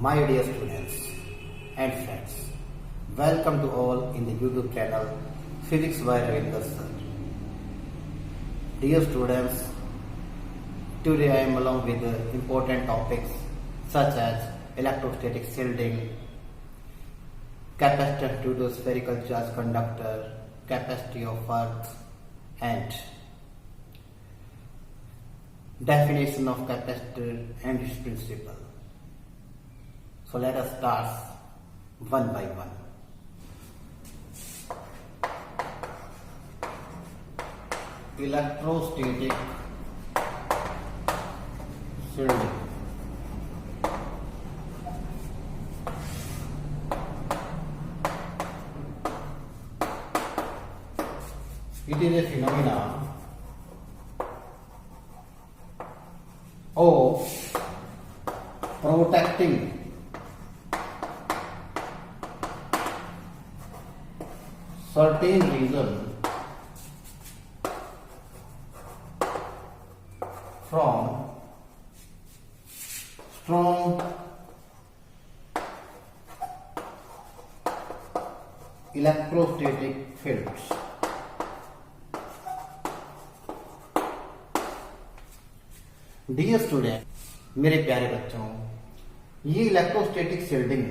My dear students and friends, welcome to all in the YouTube channel Physics by Ravindra Sir. Dear students, today I am along with important topics such as electrostatic shielding, capacitance due to spherical charge conductor, capacity of earth, and definition of capacitor and its principle. So let us start one by one. Electrostatic shielding. It is a phenomenon of protecting certain region from strong electrostatic fields. Dear student, मेरे प्यारे बच्चों, ये electrostatic shielding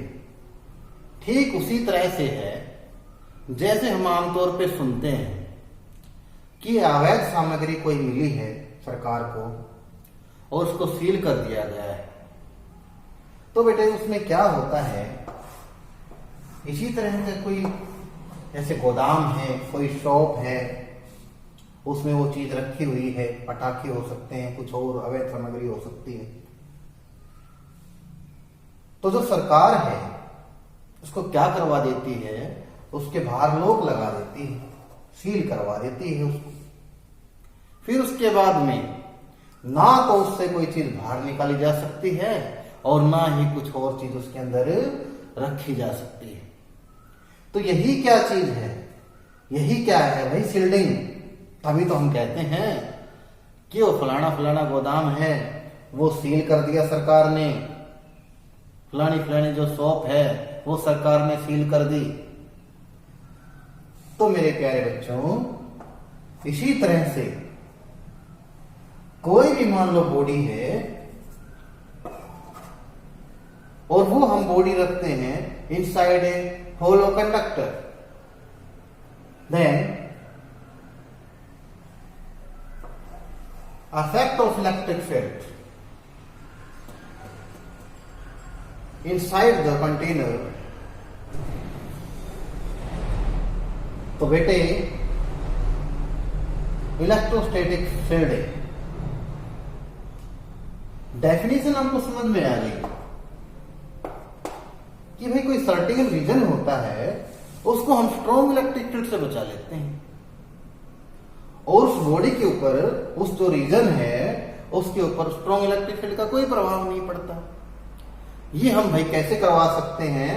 ठीक उसी तरह से है जैसे हम आमतौर पे सुनते हैं कि अवैध सामग्री कोई मिली है सरकार को और उसको सील कर दिया गया है। तो बेटे उसमें क्या होता है, इसी तरह से कोई जैसे गोदाम है, कोई शॉप है, उसमें वो चीज रखी हुई है, पटाखे हो सकते हैं, कुछ और अवैध सामग्री हो सकती है। तो जो सरकार है उसको क्या करवा देती है, उसके बाहर लॉक लगा देती है, सील करवा देती है उसको। फिर उसके बाद में ना तो उससे कोई चीज बाहर निकाली जा सकती है और ना ही कुछ और चीज उसके अंदर रखी जा सकती है। तो यही क्या चीज है, यही क्या है भाई, शील्डिंग। तभी तो हम कहते हैं कि वो फलाना फलाना गोदाम है, वो सील कर दिया सरकार ने, फलानी फलानी जो शॉप है वो सरकार ने सील कर दी। तो मेरे प्यारे बच्चों, इसी तरह से कोई भी मान लो बॉडी है और वो हम बॉडी रखते हैं inside a hollow conductor, then effect of electric field inside the container. तो बेटे इलेक्ट्रोस्टैटिक शील्डिंग डेफिनेशन हमको समझ में आ गई कि भाई कोई सर्टेन रीजन होता है उसको हम स्ट्रॉन्ग इलेक्ट्रिक फील्ड से बचा लेते हैं और उस बॉडी के ऊपर, उस जो रीजन है उसके ऊपर स्ट्रॉन्ग इलेक्ट्रिक फील्ड का कोई प्रभाव नहीं पड़ता। ये हम भाई कैसे करवा सकते हैं,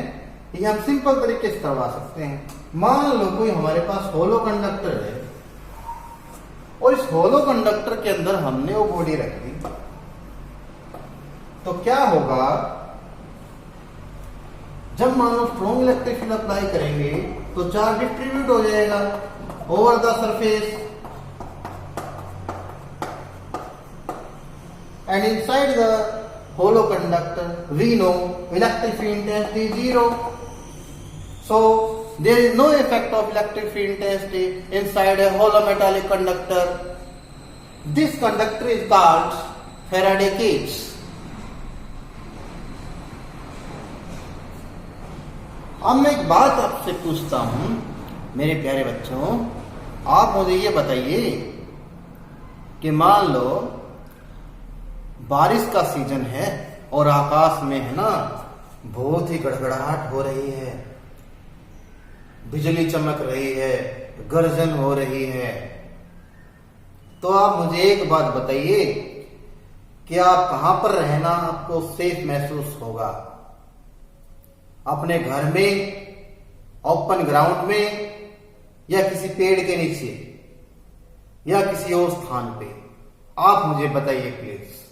ये हम सिंपल तरीके से करवा सकते हैं। मान लो कोई हमारे पास होलो कंडक्टर है और इस होलो कंडक्टर के अंदर हमने वो बॉडी रख दी, तो क्या होगा, जब मान लो स्ट्रॉन्ग इलेक्ट्रिक फील्ड अप्लाई करेंगे तो चार्ज डिस्ट्रीब्यूट हो जाएगा over the surface and inside the hollow conductor we know electric field intensity is 0, so there is no effect of electric field intensity inside a hollow metallic conductor. This conductor is called Faraday cage. अब मैं एक बात आपसे पूछता हूं मेरे प्यारे बच्चों, आप मुझे ये बताइए कि मान लो बारिश का सीजन है और आकाश में है ना बहुत ही गड़गड़ाहट हो रही है, बिजली चमक रही है, गर्जन हो रही है। तो आप मुझे एक बात बताइए कि आप कहां पर रहना आपको सेफ महसूस होगा, अपने घर में, ओपन ग्राउंड में, या किसी पेड़ के नीचे, या किसी और स्थान पे? आप मुझे बताइए प्लीज।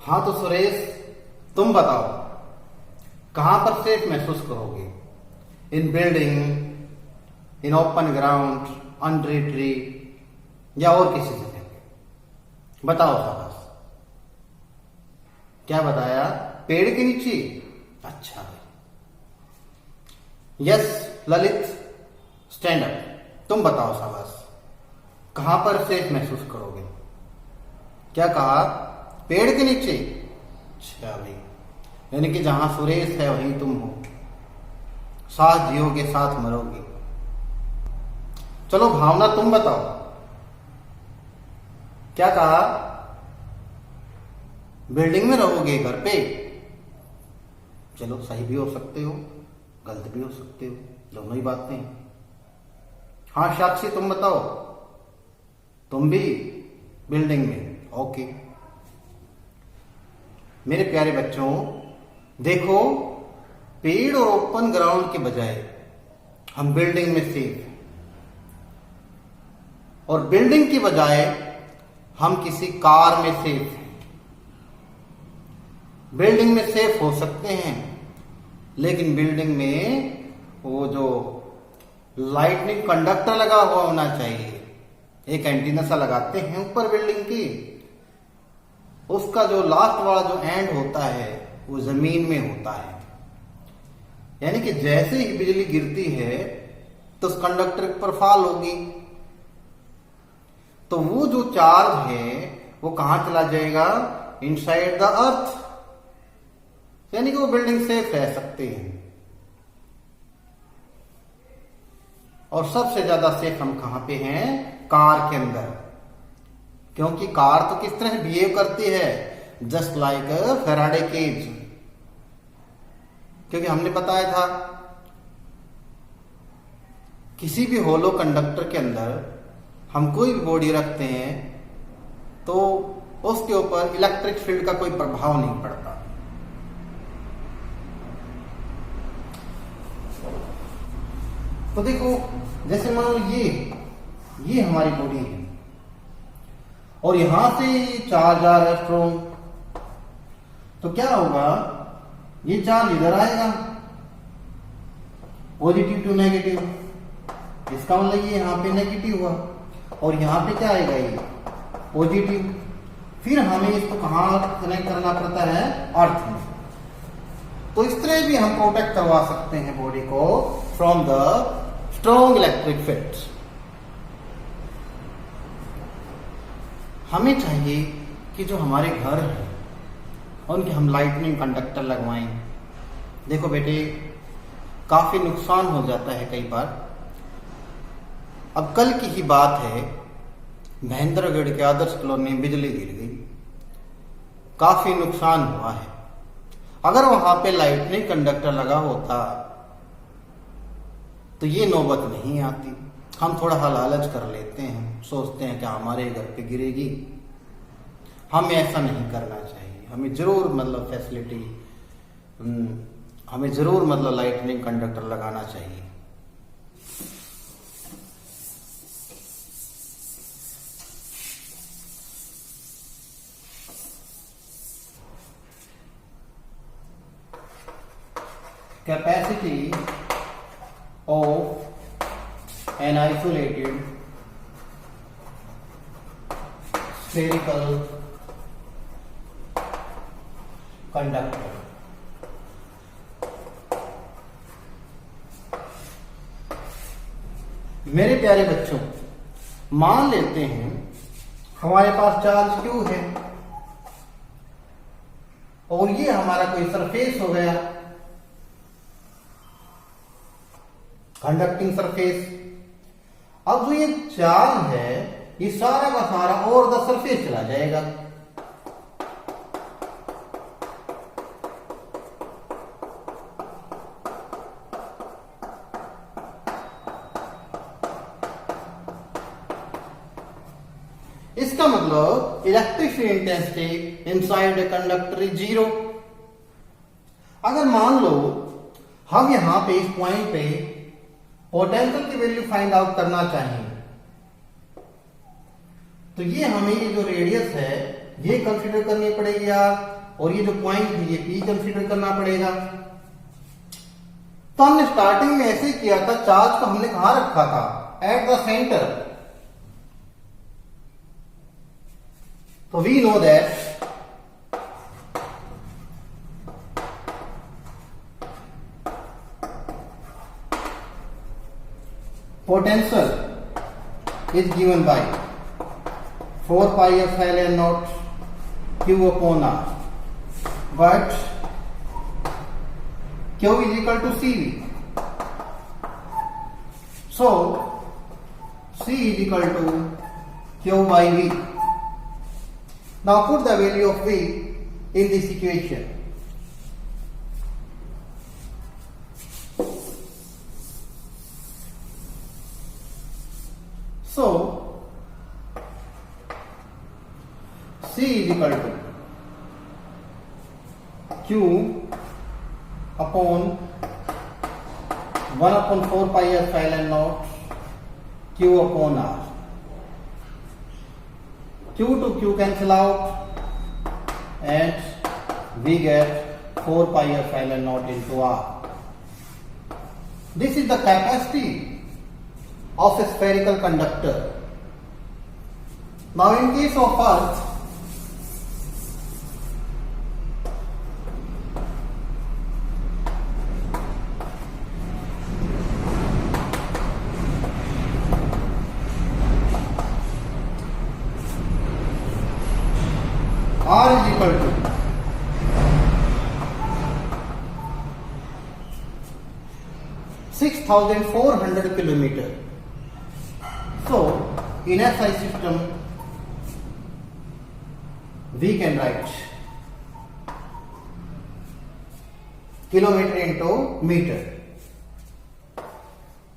हाँ तो सुरेश, तुम बताओ कहां पर सेफ महसूस करोगे? इन building, in open ground, under tree, या और किसी जगह पे? बताओ शाबाश। क्या बताया? पेड़ के नीचे। अच्छा यस ललित, स्टैंड अप। तुम बताओ शाबाश, कहां पर सेफ महसूस करोगे? क्या कहा? पेड़ के नीचे। अच्छा भाई, यानी कि जहां सुरेश है वहीं तुम हो, साथ जियोगे साथ मरोगे। चलो भावना तुम बताओ, क्या कहा? बिल्डिंग में रहोगे, घर पे। चलो सही भी हो सकते हो, गलत भी हो सकते हो, दोनों ही बातें। हाँ साक्षी तुम बताओ, तुम भी बिल्डिंग में। ओके मेरे प्यारे बच्चों, देखो पेड़ और ओपन ग्राउंड के बजाय हम बिल्डिंग में सेफ, और बिल्डिंग की बजाय हम किसी कार में सेफ हैं। बिल्डिंग में सेफ हो सकते हैं, लेकिन बिल्डिंग में वो जो लाइटनिंग कंडक्टर लगा हुआ होना चाहिए। एक एंटीना सा लगाते हैं ऊपर बिल्डिंग की, उसका जो लास्ट वाला जो एंड होता है वो जमीन में होता है। यानी कि जैसे ही बिजली गिरती है तो उस कंडक्टर पर फॉल होगी, तो वो जो चार्ज है वो कहां चला जाएगा? Inside the earth. यानी कि वो बिल्डिंग सेफ रह सकते हैं। और सबसे ज्यादा सेफ हम कहां पे हैं? कार के अंदर। क्योंकि कार तो किस तरह बिहेव करती है? Just like Faraday cage. क्योंकि हमने बताया था किसी भी होलो कंडक्टर के अंदर हम कोई भी बॉडी रखते हैं तो उसके ऊपर इलेक्ट्रिक फील्ड का कोई प्रभाव नहीं पड़ता। तो देखो जैसे मान लो ये हमारी बॉडी है और यहां से चार्ज आ रहा है स्ट्रॉन्ग, तो क्या होगा? ये चार्ज इधर आएगा, पॉजिटिव टू नेगेटिव। इसका मतलब ये यहां पे नेगेटिव हुआ और यहां पे क्या आएगा? ये पॉजिटिव। फिर हमें इसको कहां कनेक्ट करना पड़ता है? अर्थ में। तो इस तरह भी हम प्रोटेक्ट करवा सकते हैं बॉडी को from the strong electric fields. हमें चाहिए कि जो हमारे घर हैं उनके हम लाइटनिंग कंडक्टर लगवाएं। देखो बेटे, काफी नुकसान हो जाता है कई बार। अब कल की ही बात है, महेंद्रगढ़ के आदर्श कॉलोनी में बिजली गिर गई, काफी नुकसान हुआ है। अगर वहां पे लाइटनिंग कंडक्टर लगा होता तो ये नौबत नहीं आती। हम थोड़ा लालच कर लेते हैं, सोचते हैं कि हमारे घर पे गिरेगी। हमें ऐसा नहीं करना चाहिए। हमें जरूर मतलब फैसिलिटी, हमें जरूर मतलब लाइटनिंग कंडक्टर लगाना चाहिए। Capacity of an isolated spherical conductor. मेरे प्यारे बच्चों, मान लेते हैं हमारे पास चार्ज Q है और ये हमारा कोई सरफेस हो गया, कंडक्टिंग सरफेस। अब जो ये चार्ज है ये सारा का सारा ओवर द सरफेस चला जाएगा। इसका मतलब electric field intensity inside a conductor is 0। अगर मान लो हम यहां पे इस पॉइंट पे पोटेंशियल की वैल्यू फाइंड आउट करना चाहिए, तो ये हमें ये जो रेडियस है ये कंसीडर करनी पड़ेगी यार, और ये जो पॉइंट है ये P कंसीडर करना पड़ेगा। तो हमने स्टार्टिंग में ऐसे ही किया था, चार्ज को हमने कहां रखा था, एट द सेंटर। तो we know that potential is given by 4 pi epsilon naught Q upon R, but Q is equal to CV. So C is equal to Q by V. Now put the value of V in this equation. So C is equal to Q upon 1 upon 4 pi epsilon naught Q upon R. Q to Q cancel out and we get 4 pi epsilon naught into R. This is the capacity of a spherical conductor. Now in case of Earth, R is equal to 6,400 kilometer. So in SI system we can write kilometer into meter.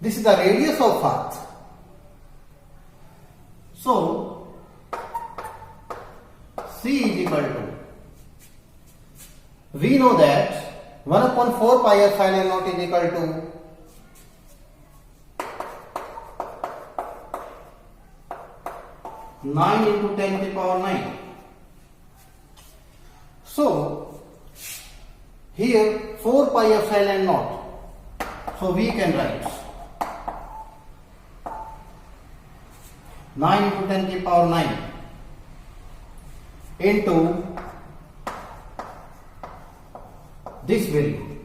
This is the radius of Earth. So C is equal to, we know that 1 upon 4 pi epsilon naught is equal to 9 into 10 to the power 9. So here 4 pi epsilon naught. So we can write 9 into 10 to the power 9 into this value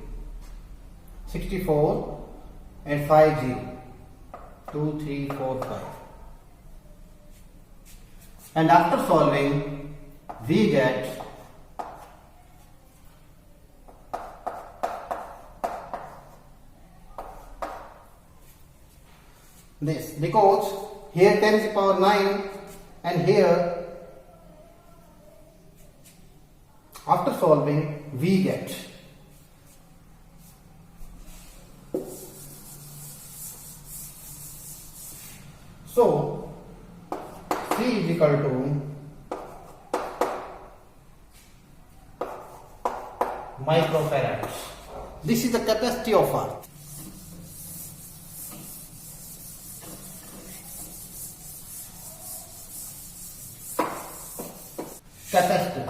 64 and 5 0 2 3 4 5. And after solving we get this, because here 10 to the power 9 and here after solving we get so C is equal to microfarads. This is the capacity of Earth. Capacitor.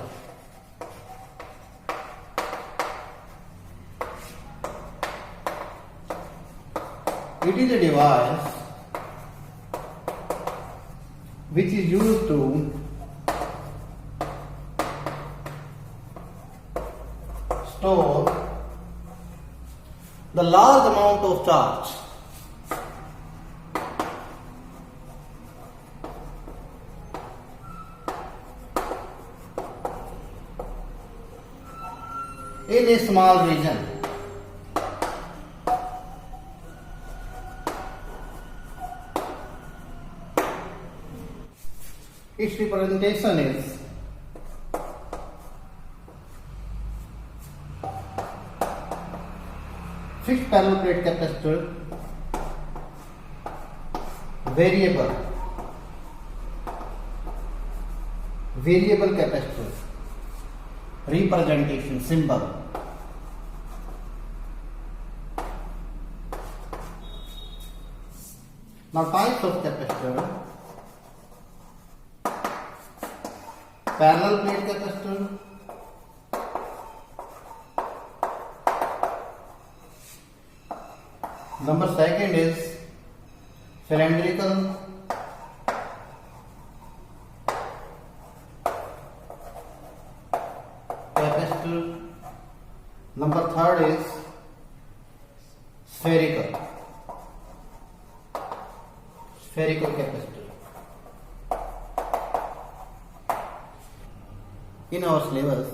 It is a device which is used to store the large amount of charge in a small region. Its representation is fixed parallel plate capacitor, variable capacitor, representation symbol. Now types of capacitor: parallel plate capacitor, Number second is cylindrical. Capacitor. Number third is spherical. Spherical capacitor. In our syllabus,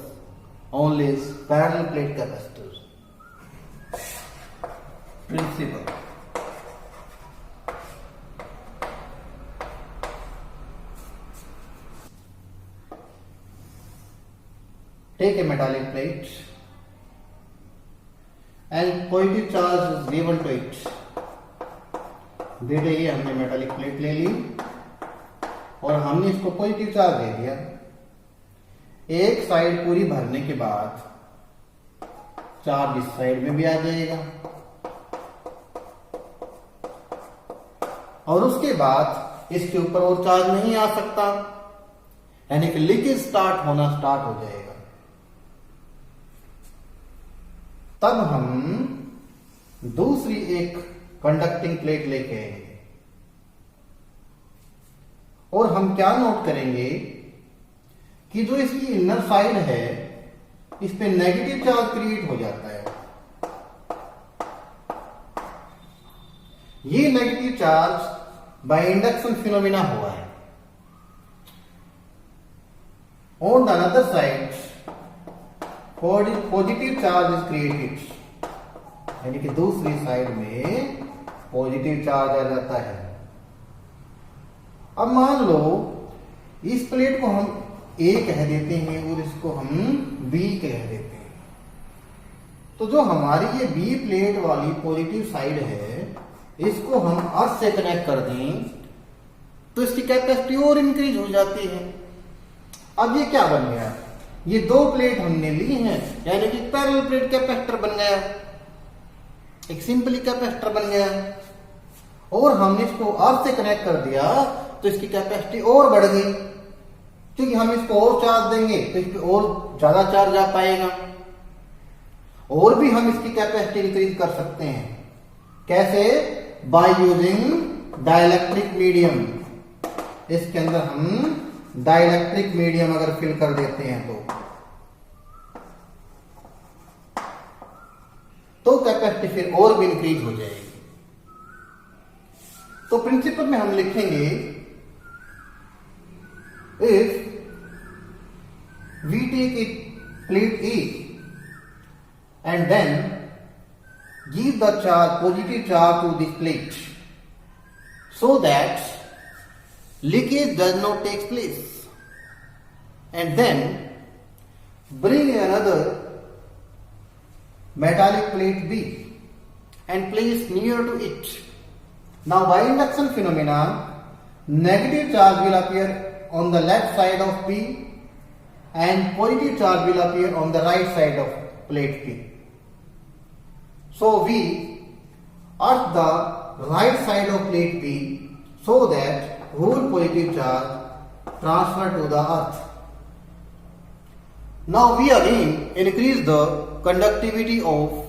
only is parallel plate capacitor. Principle. Take a metallic plate and positive charge is given to it. बेटे ये हमने metallic plate ले ली और हमने इसको positive charge दे दिया। एक side पूरी भरने के बाद चार्ज इस साइड में भी आ जाएगा और उसके बाद इसके ऊपर और चार्ज नहीं आ सकता, यानी कि लीकेज स्टार्ट हो जाएगा। तब हम दूसरी एक कंडक्टिंग प्लेट लेके आएंगे और हम क्या नोट करेंगे कि जो इसकी इनर साइड है इस पे नेगेटिव चार्ज क्रिएट हो जाता है। ये negative charge by induction phenomena हुआ है। On the another side positive charge is created, यानी कि दूसरी साइड में पॉजिटिव चार्ज आ जाता है। अब मान लो इस प्लेट को हम A कह देते हैं और इसको हम B कह देते हैं, तो जो हमारी ये B प्लेट वाली पॉजिटिव साइड है इसको हम अर्थ से कनेक्ट कर दें तो इसकी कैपेसिटी और इंक्रीज हो जाती है। अब ये क्या बन गया, ये दो प्लेट हमने ली हैं, यानी कि पैरेलल प्लेट कैपेसिटर बन गया, एक सिंपली कैपेसिटर बन गया। और हमने इसको अर्थ से कनेक्ट कर दिया तो इसकी कैपेसिटी और बढ़ गई, क्योंकि हम इसको और चार्ज देंगे तो इस पे और ज्यादा चार्ज आ पाएगा। और भी हम इसकी कैपेसिटी इंक्रीज कर सकते हैं। कैसे? By using dielectric medium. इसके अंदर हम डाइलेक्ट्रिक मीडियम अगर फिल कर देते हैं तो कैपेसिटी फिर और भी इंक्रीज हो जाएगी। तो प्रिंसिपल में हम लिखेंगे if we take a plate A and then give the positive charge to this plate so that leakage does not take place, and then bring another metallic plate B and place near to it. Now by induction phenomena, negative charge will appear on the left side of P and positive charge will appear on the right side of plate P. So we earth the right side of plate P so that whole positive charge transfer to the earth. Now we again increase the conductivity of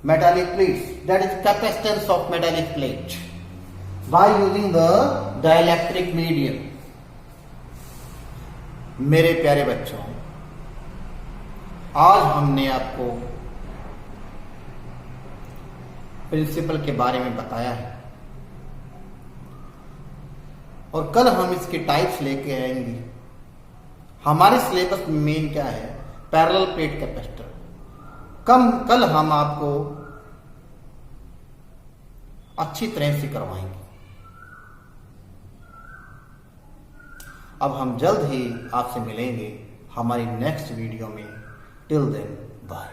metallic plates, that is capacitance of metallic plate, by using the dielectric medium. मेरे प्यारे बच्चों, आज हमने आपको principal के बारे में बताया है और कल हम इसके टाइप्स लेके आएंगे। हमारे सिलेबस में मेन क्या है? Parallel plate capacitor. कल हम आपको अच्छी तरह से करवाएंगे। अब हम जल्द ही आपसे मिलेंगे हमारी नेक्स्ट वीडियो में। Till then bye.